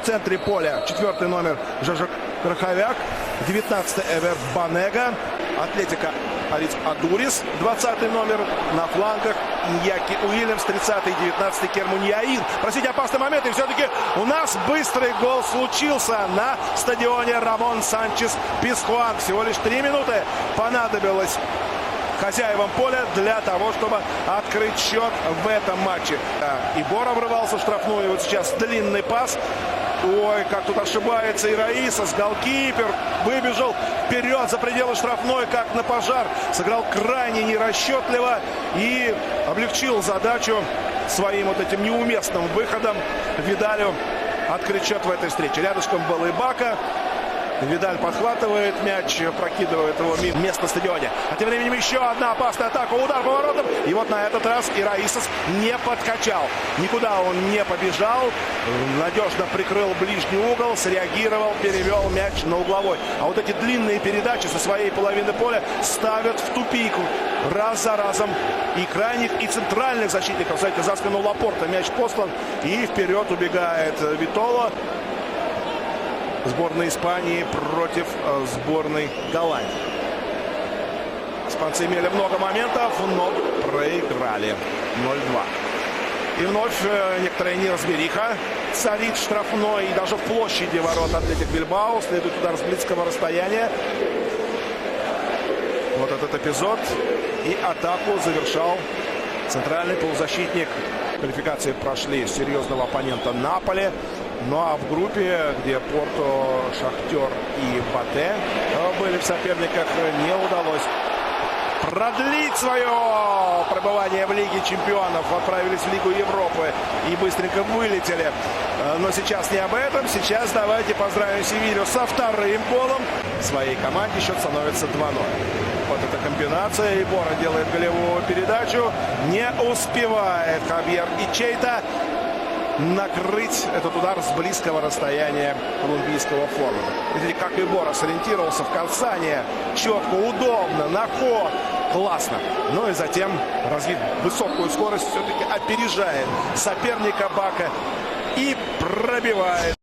центре поля 4-й номер Жажок Краховяк, 19-й Эверт Банега, Атлетика Ариц Адурис, 20-й номер на флангах Иньяки Уильямс, 30-й и 19-й Кермуньяин. Простите, опасный момент, и все-таки у нас быстрый гол случился на стадионе Рамон Санчес Пизхуан. Всего лишь 3 минуты понадобилось хозяевам поля для того, чтобы открыть счет в этом матче. И Бора врывался в штрафную, и вот сейчас длинный пас. Ой, как тут ошибается и Раисас, голкипер выбежал вперед за пределы штрафной, как на пожар. Сыграл крайне нерасчетливо и облегчил задачу своим вот этим неуместным выходом Видалю открыть счет в этой встрече. Рядышком был и Бака. Видаль подхватывает мяч, прокидывает его место на стадионе. А тем временем еще одна опасная атака, удар по воротам. И вот на этот раз и Раисас не подкачал. Никуда он не побежал. Надежно прикрыл ближний угол, среагировал, перевел мяч на угловой. А вот эти длинные передачи со своей половины поля ставят в тупик раз за разом и крайних, и центральных защитников. Кстати, за спину Лапорта мяч послан. И вперед убегает Витола. Сборная Испании против сборной Голландии. Испанцы имели много моментов, но проиграли 0-2. И вновь некоторая неразбериха царит в штрафной и даже в площади ворот Атлетик Бильбао. Следует удар с близкого расстояния. Вот этот эпизод. И атаку завершал центральный полузащитник. Квалификации прошли серьезного оппонента Наполи. Ну а в группе, где Порто, Шахтер и Батэ были в соперниках, не удалось продлить свое пребывание в Лиге чемпионов. Отправились в Лигу Европы и быстренько вылетели. Но сейчас не об этом. Сейчас давайте поздравим Севилью со вторым голом. В своей команде счет становится 2-0. Вот эта комбинация. И Бора делает голевую передачу. Не успевает Хавьер Ичейта накрыть этот удар с близкого расстояния колумбийского форварда. Видите, как и Бора сориентировался в касание. Четко, удобно, на ход. Классно. Ну и затем, развив высокую скорость, все-таки опережает соперника Бака и пробивает.